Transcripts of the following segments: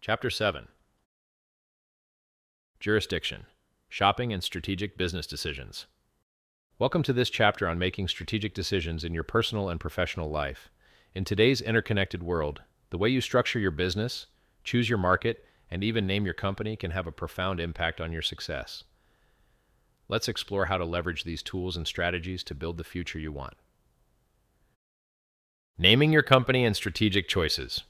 Chapter 7. Jurisdiction, Shopping and Strategic Business Decisions. Welcome to this chapter on making strategic decisions in your personal and professional life. In today's interconnected world, the way you structure your business, choose your market, and even name your company can have a profound impact on your success. Let's explore how to leverage these tools and strategies to build the future you want. Naming your company and strategic choices.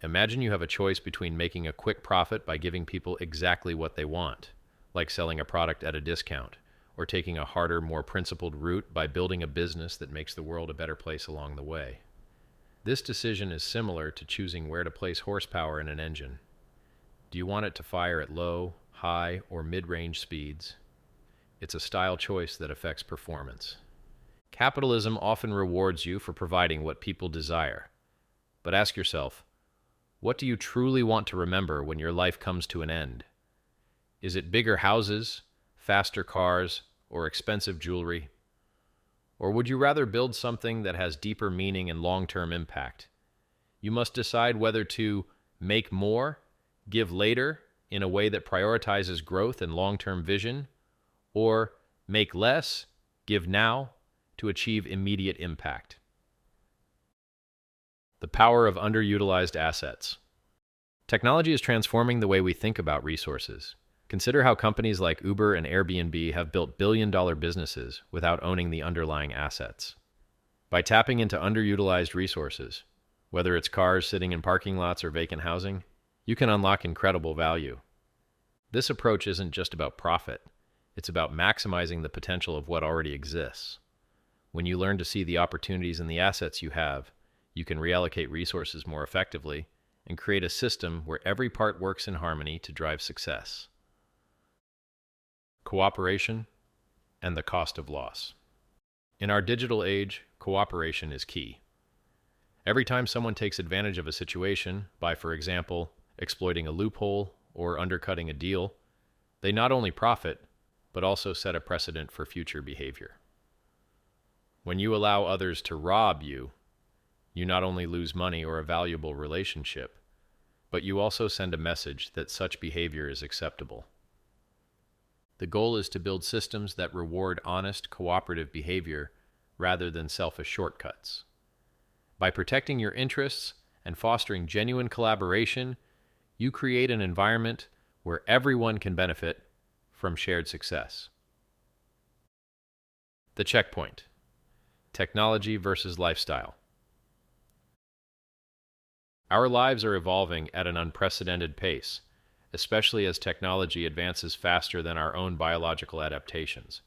Imagine you have a choice between making a quick profit by giving people exactly what they want, like selling a product at a discount, or taking a harder, more principled route by building a business that makes the world a better place along the way. This decision is similar to choosing where to place horsepower in an engine. Do you want it to fire at low, high, or mid-range speeds? It's a style choice that affects performance. Capitalism often rewards you for providing what people desire. But ask yourself, what do you truly want to remember when your life comes to an end? Is it bigger houses, faster cars, or expensive jewelry? Or would you rather build something that has deeper meaning and long-term impact? You must decide whether to make more, give later in a way that prioritizes growth and long-term vision, or make less, give now to achieve immediate impact. The power of underutilized assets. Technology is transforming the way we think about resources. Consider how companies like Uber and Airbnb have built billion-dollar businesses without owning the underlying assets. By tapping into underutilized resources, whether it's cars sitting in parking lots or vacant housing, you can unlock incredible value. This approach isn't just about profit. It's about maximizing the potential of what already exists. When you learn to see the opportunities in the assets you have, you can reallocate resources more effectively and create a system where every part works in harmony to drive success. Cooperation and the cost of loss. In our digital age, cooperation is key. Every time someone takes advantage of a situation by, for example, exploiting a loophole or undercutting a deal, they not only profit, but also set a precedent for future behavior. When you allow others to rob you, you not only lose money or a valuable relationship, but you also send a message that such behavior is acceptable. The goal is to build systems that reward honest, cooperative behavior rather than selfish shortcuts. By protecting your interests and fostering genuine collaboration, you create an environment where everyone can benefit from shared success. The checkpoint. Technology versus lifestyle. Our lives are evolving at an unprecedented pace, especially as technology advances faster than our own biological adaptations.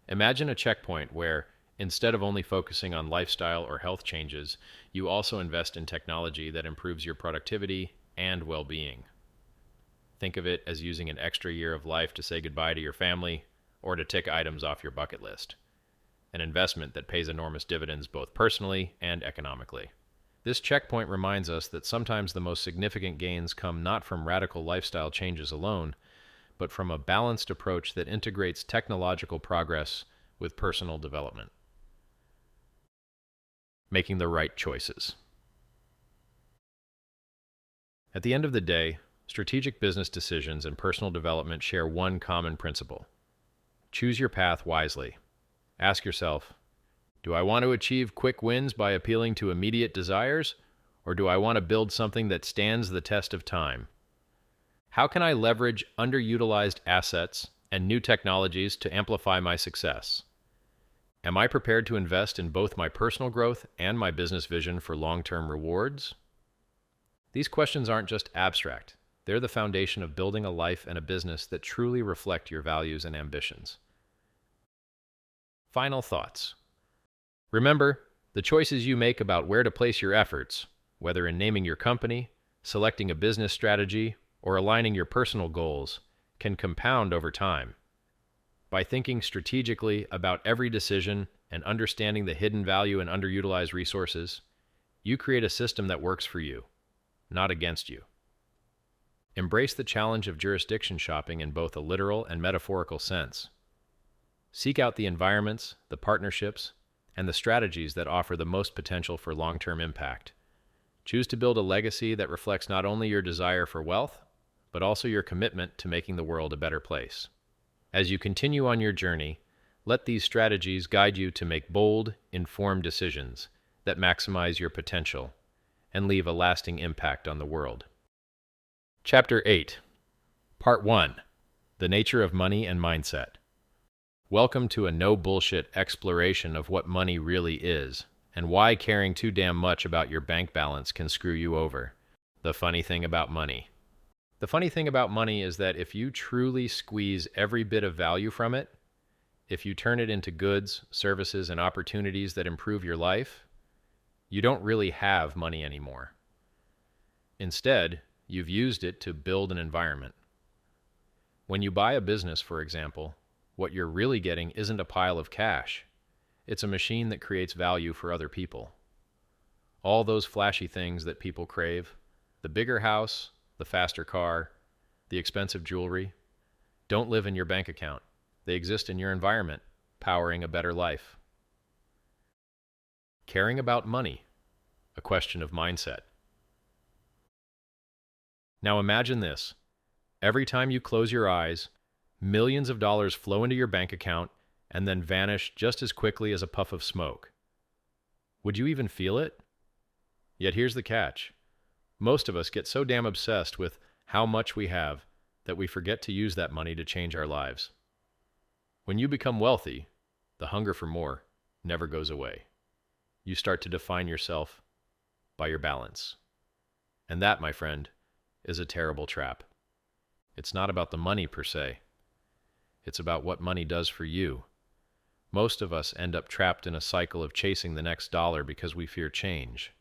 Imagine a checkpoint where, instead of only focusing on lifestyle or health changes, you also invest in technology that improves your productivity and well-being. Think of it as using an extra year of life to say goodbye to your family or to tick items off your bucket list. An investment that pays enormous dividends both personally and economically. This checkpoint reminds us that sometimes the most significant gains come not from radical lifestyle changes alone, but from a balanced approach that integrates technological progress with personal development. Making the right choices. At the end of the day, strategic business decisions and personal development share one common principle. Choose your path wisely. Ask yourself, do I want to achieve quick wins by appealing to immediate desires, or do I want to build something that stands the test of time? How can I leverage underutilized assets and new technologies to amplify my success? Am I prepared to invest in both my personal growth and my business vision for long-term rewards? These questions aren't just abstract. They're the foundation of building a life and a business that truly reflect your values and ambitions. Final thoughts. Remember, the choices you make about where to place your efforts, whether in naming your company, selecting a business strategy, or aligning your personal goals, can compound over time. By thinking strategically about every decision and understanding the hidden value in underutilized resources, you create a system that works for you, not against you. Embrace the challenge of jurisdiction shopping in both a literal and metaphorical sense. Seek out the environments, the partnerships, and the strategies that offer the most potential for long-term impact. Choose to build a legacy that reflects not only your desire for wealth, but also your commitment to making the world a better place. As you continue on your journey, let these strategies guide you to make bold, informed decisions that maximize your potential and leave a lasting impact on the world. Chapter 8, Part 1, The Nature of Money and Mindset. Welcome to a no-bullshit exploration of what money really is and why caring too damn much about your bank balance can screw you over. The funny thing about money. The funny thing about money is that if you truly squeeze every bit of value from it, if you turn it into goods, services, and opportunities that improve your life, you don't really have money anymore. Instead, you've used it to build an environment. When you buy a business, for example, what you're really getting isn't a pile of cash. It's a machine that creates value for other people. All those flashy things that people crave, the bigger house, the faster car, the expensive jewelry, don't live in your bank account. They exist in your environment, powering a better life. Caring about money, a question of mindset. Now imagine this. Every time you close your eyes, millions of dollars flow into your bank account and then vanish just as quickly as a puff of smoke. Would you even feel it? Yet here's the catch. Most of us get so damn obsessed with how much we have that we forget to use that money to change our lives. When you become wealthy, the hunger for more never goes away. You start to define yourself by your balance. And that, my friend, is a terrible trap. It's not about the money per se. It's about what money does for you. Most of us end up trapped in a cycle of chasing the next dollar because we fear change.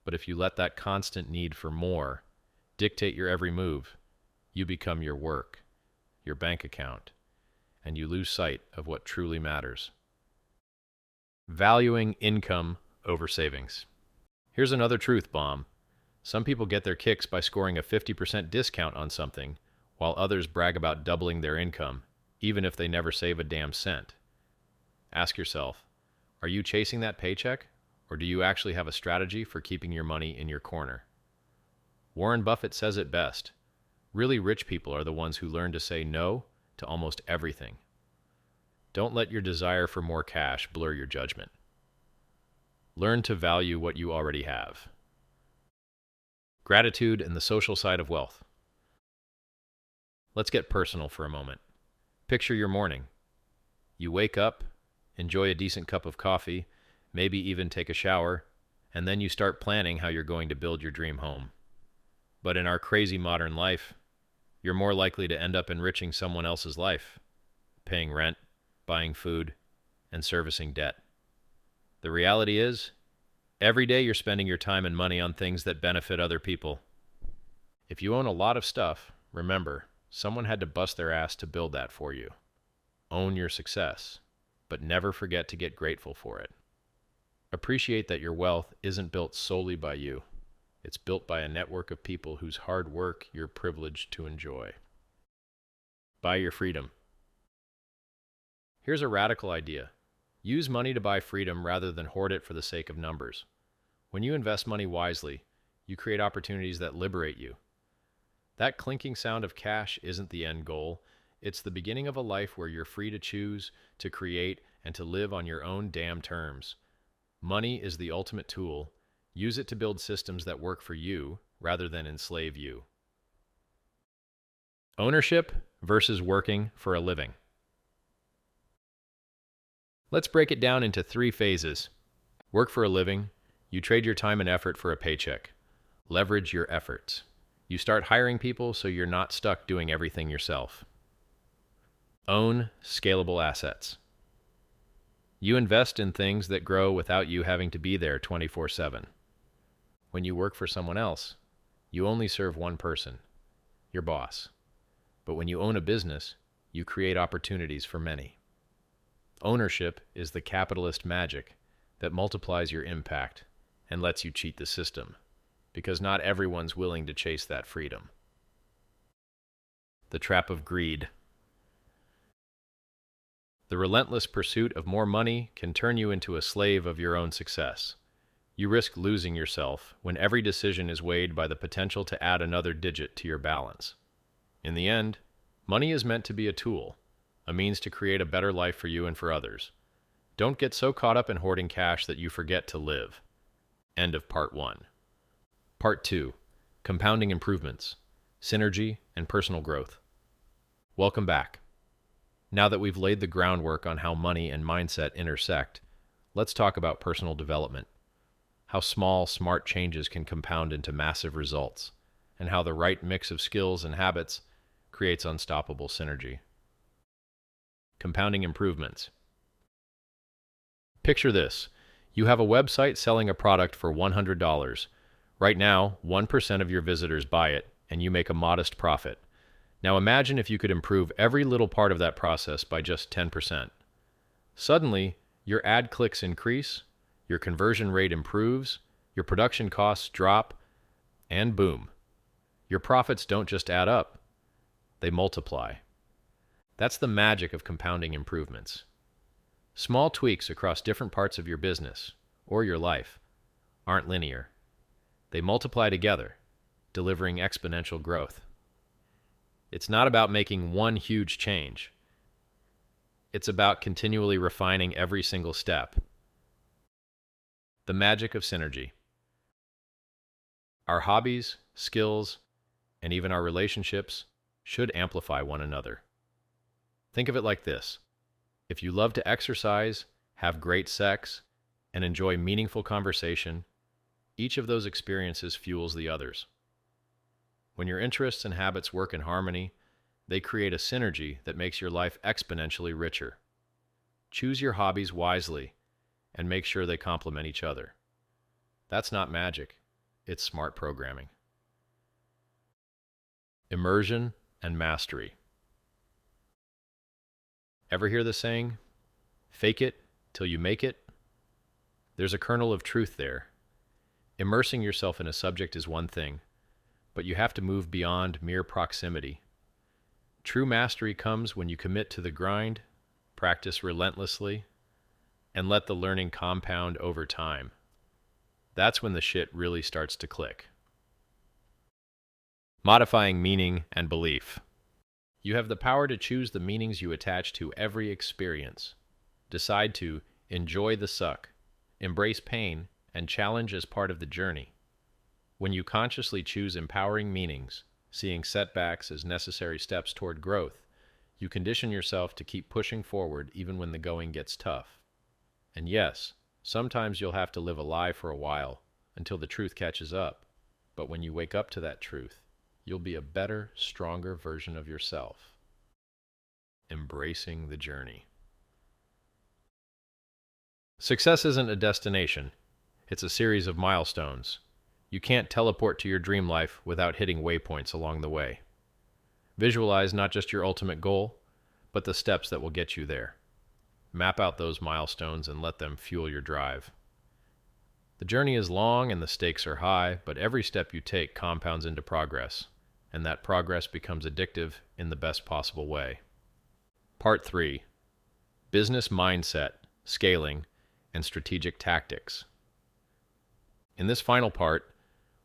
But if you let that constant need for more dictate your every move, you become your work, your bank account, and you lose sight of what truly matters. Valuing income over savings. Here's another truth bomb. Some people get their kicks by scoring a 50% discount on something, while others brag about doubling their income, even if they never save a damn cent. Ask yourself, are you chasing that paycheck, or do you actually have a strategy for keeping your money in your corner? Warren Buffett says it best. Really rich people are the ones who learn to say no to almost everything. Don't let your desire for more cash blur your judgment. Learn to value what you already have. Gratitude and the social side of wealth. Let's get personal for a moment. Picture your morning. You wake up, enjoy a decent cup of coffee, maybe even take a shower, and then you start planning how you're going to build your dream home. But in our crazy modern life, you're more likely to end up enriching someone else's life, paying rent, buying food, and servicing debt. The reality is, every day you're spending your time and money on things that benefit other people. If you own a lot of stuff, remember, someone had to bust their ass to build that for you. Own your success, but never forget to get grateful for it. Appreciate that your wealth isn't built solely by you. It's built by a network of people whose hard work you're privileged to enjoy. Buy your freedom. Here's a radical idea. Use money to buy freedom rather than hoard it for the sake of numbers. When you invest money wisely, you create opportunities that liberate you. That clinking sound of cash isn't the end goal. It's the beginning of a life where you're free to choose, to create, and to live on your own damn terms. Money is the ultimate tool. Use it to build systems that work for you rather than enslave you. Ownership versus working for a living. Let's break it down into 3 phases. Work for a living. You trade your time and effort for a paycheck. Leverage your efforts. You start hiring people so you're not stuck doing everything yourself. Own scalable assets. You invest in things that grow without you having to be there 24/7. When you work for someone else, you only serve one person, your boss. But when you own a business, you create opportunities for many. Ownership is the capitalist magic that multiplies your impact and lets you cheat the system, because not everyone's willing to chase that freedom. The trap of greed. The relentless pursuit of more money can turn you into a slave of your own success. You risk losing yourself when every decision is weighed by the potential to add another digit to your balance. In the end, money is meant to be a tool, a means to create a better life for you and for others. Don't get so caught up in hoarding cash that you forget to live. End of part 1. Part 2. Compounding improvements, synergy, and personal growth. Welcome back. Now that we've laid the groundwork on how money and mindset intersect, let's talk about personal development. How small, smart changes can compound into massive results, and how the right mix of skills and habits creates unstoppable synergy. Compounding improvements. Picture this. You have a website selling a product for $100. Right now, 1% of your visitors buy it, and you make a modest profit. Now imagine if you could improve every little part of that process by just 10%. Suddenly, your ad clicks increase, your conversion rate improves, your production costs drop, and boom. Your profits don't just add up, they multiply. That's the magic of compounding improvements. Small tweaks across different parts of your business, or your life, aren't linear. They multiply together, delivering exponential growth. It's not about making one huge change. It's about continually refining every single step. The magic of synergy. Our hobbies, skills, and even our relationships should amplify one another. Think of it like this. If you love to exercise, have great sex, and enjoy meaningful conversation, each of those experiences fuels the others. When your interests and habits work in harmony, they create a synergy that makes your life exponentially richer. Choose your hobbies wisely and make sure they complement each other. That's not magic, it's smart programming. Immersion and mastery. Ever hear the saying, fake it till you make it? There's a kernel of truth there. Immersing yourself in a subject is one thing, but you have to move beyond mere proximity. True mastery comes when you commit to the grind, practice relentlessly, and let the learning compound over time. That's when the shit really starts to click. Modifying meaning and belief. You have the power to choose the meanings you attach to every experience. Decide to enjoy the suck, embrace pain, and challenge as part of the journey. When you consciously choose empowering meanings, seeing setbacks as necessary steps toward growth, you condition yourself to keep pushing forward even when the going gets tough. And yes, sometimes you'll have to live a lie for a while until the truth catches up. But when you wake up to that truth, you'll be a better, stronger version of yourself. Embracing the journey. Success isn't a destination. It's a series of milestones. You can't teleport to your dream life without hitting waypoints along the way. Visualize not just your ultimate goal, but the steps that will get you there. Map out those milestones and let them fuel your drive. The journey is long and the stakes are high, but every step you take compounds into progress, and that progress becomes addictive in the best possible way. Part 3. Business mindset, scaling, and strategic tactics. In this final part,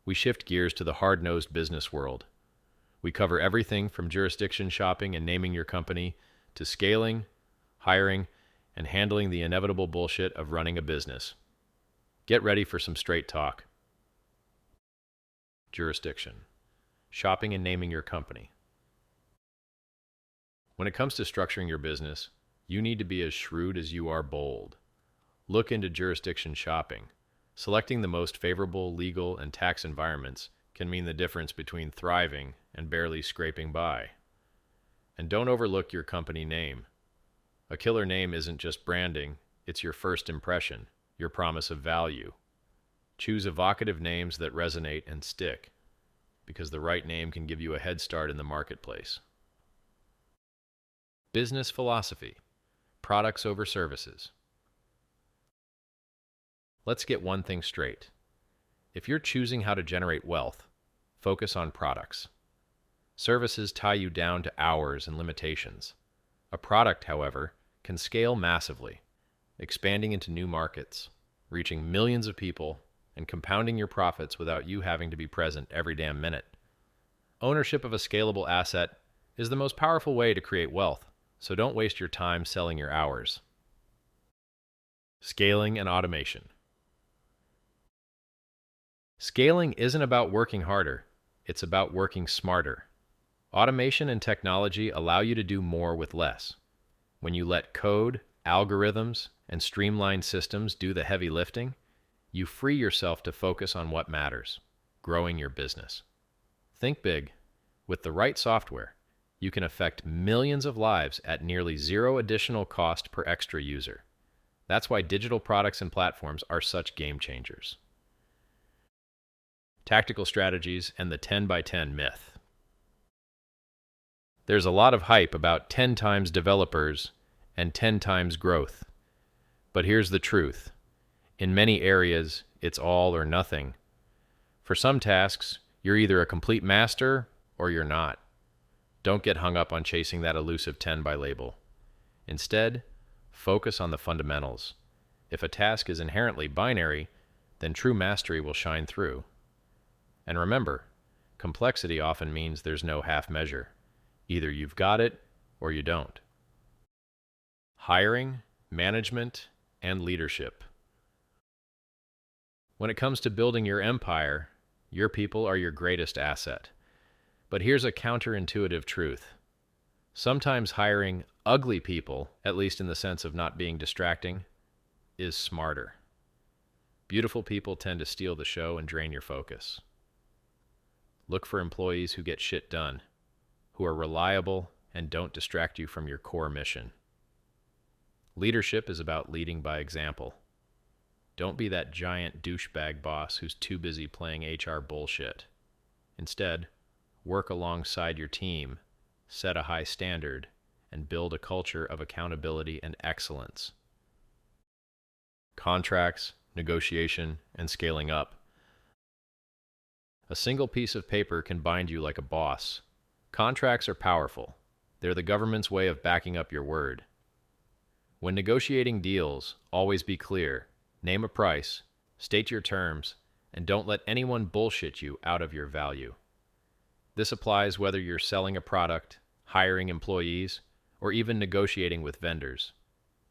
we shift gears to the hard-nosed business world. We cover everything from jurisdiction shopping and naming your company to scaling, hiring, and handling the inevitable bullshit of running a business. Get ready for some straight talk. Jurisdiction. Shopping and naming your company. When it comes to structuring your business, you need to be as shrewd as you are bold. Look into jurisdiction shopping. Selecting the most favorable legal and tax environments can mean the difference between thriving and barely scraping by. And don't overlook your company name. A killer name isn't just branding, it's your first impression, your promise of value. Choose evocative names that resonate and stick, because the right name can give you a head start in the marketplace. Business philosophy. Products over services. Let's get one thing straight. If you're choosing how to generate wealth, focus on products. Services tie you down to hours and limitations. A product, however, can scale massively, expanding into new markets, reaching millions of people, and compounding your profits without you having to be present every damn minute. Ownership of a scalable asset is the most powerful way to create wealth, so don't waste your time selling your hours. Scaling and automation. Scaling isn't about working harder, it's about working smarter. Automation and technology allow you to do more with less. When you let code, algorithms, and streamlined systems do the heavy lifting, you free yourself to focus on what matters, growing your business. Think big. With the right software, you can affect millions of lives at nearly zero additional cost per extra user. That's why digital products and platforms are such game changers. Tactical strategies and the 10 by 10 myth. There's a lot of hype about 10 times developers and 10 times growth. But here's the truth. In many areas, it's all or nothing. For some tasks, you're either a complete master or you're not. Don't get hung up on chasing that elusive 10 by label. Instead, focus on the fundamentals. If a task is inherently binary, then true mastery will shine through. And remember, complexity often means there's no half measure. Either you've got it or you don't. Hiring, management, and leadership. When it comes to building your empire, your people are your greatest asset. But here's a counterintuitive truth. Sometimes hiring ugly people, at least in the sense of not being distracting, is smarter. Beautiful people tend to steal the show and drain your focus. Look for employees who get shit done, who are reliable and don't distract you from your core mission. Leadership is about leading by example. Don't be that giant douchebag boss who's too busy playing HR bullshit. Instead, work alongside your team, set a high standard, and build a culture of accountability and excellence. Contracts, negotiation, and scaling up. A single piece of paper can bind you like a boss. Contracts are powerful. They're the government's way of backing up your word. When negotiating deals, always be clear. Name a price, state your terms, and don't let anyone bullshit you out of your value. This applies whether you're selling a product, hiring employees, or even negotiating with vendors.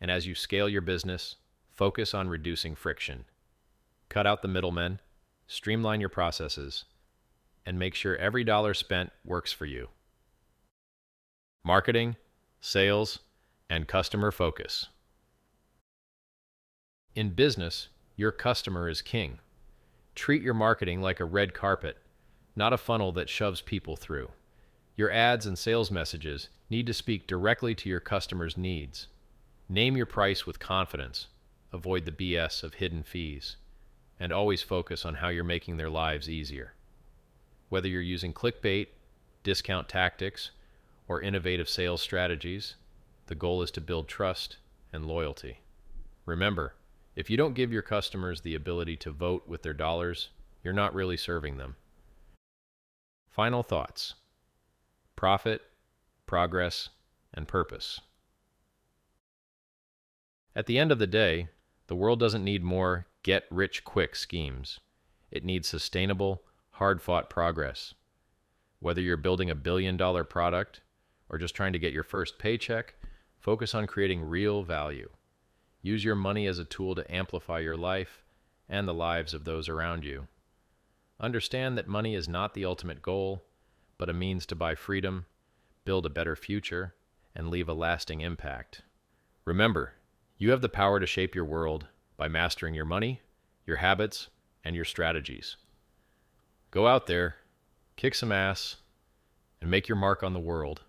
And as you scale your business, focus on reducing friction. Cut out the middlemen, streamline your processes, and make sure every dollar spent works for you. Marketing, sales, and customer focus. In business, your customer is king. Treat your marketing like a red carpet, not a funnel that shoves people through. Your ads and sales messages need to speak directly to your customers' needs. Name your price with confidence. Avoid the BS of hidden fees. And always focus on how you're making their lives easier. Whether you're using clickbait, discount tactics, or innovative sales strategies, the goal is to build trust and loyalty. Remember, if you don't give your customers the ability to vote with their dollars, you're not really serving them. Final thoughts. Profit, progress, and purpose. At the end of the day, the world doesn't need more get-rich-quick schemes. It needs sustainable, hard-fought progress. Whether you're building a billion-dollar product or just trying to get your first paycheck, focus on creating real value. Use your money as a tool to amplify your life and the lives of those around you. Understand that money is not the ultimate goal, but a means to buy freedom, build a better future, and leave a lasting impact. Remember, you have the power to shape your world by mastering your money, your habits, and your strategies. Go out there, kick some ass, and make your mark on the world.